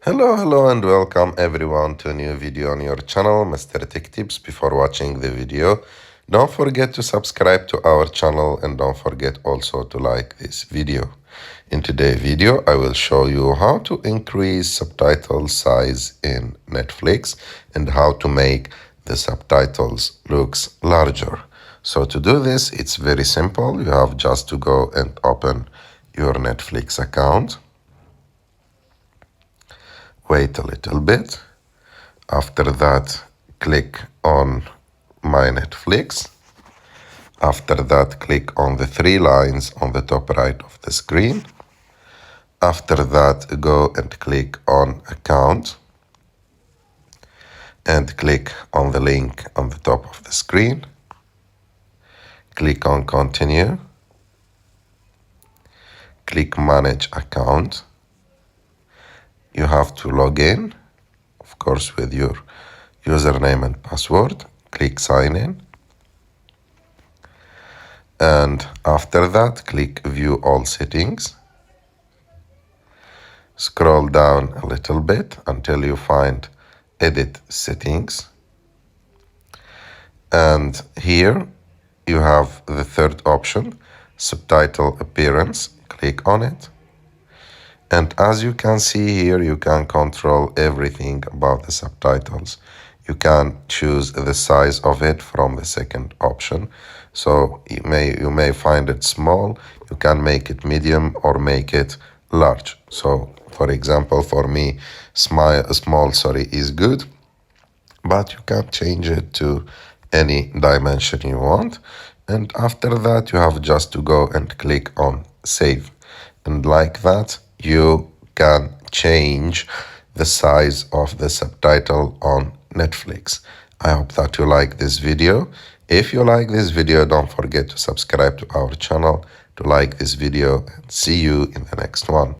Hello and welcome everyone to a new video on your channel, Mr. Tech Tips. Before watching the video, don't forget to subscribe to our channel and don't forget also to like this video. In today's video, I will show you how to increase subtitle size in Netflix and how to make the subtitles looks larger. So to do this, it's very simple. You have just to go and open your Netflix account. Wait a little bit. After that, click on My Netflix. After that, click on the three lines on the top right of the screen. After that, go and click on Account. And click on the link on the top of the screen. Click on Continue. Click Manage Account. You have to log in, of course, with your username and password. Click Sign In. And after that, click View All Settings. Scroll down a little bit until you find Edit Settings. And here you have the third option, Subtitle Appearance. Click on it. And as you can see here, you can control everything about the subtitles. You can choose the size of it from the second option. So you may find it small. You can make it medium or make it large. So for example, for me, small is good, but you can change it to any dimension you want. And after that, you have just to go and click on Save. And like that, you can change the size of the subtitle on Netflix. I hope that you like this video. If you like this video, don't forget to subscribe to our channel, to like this video, and see you in the next one.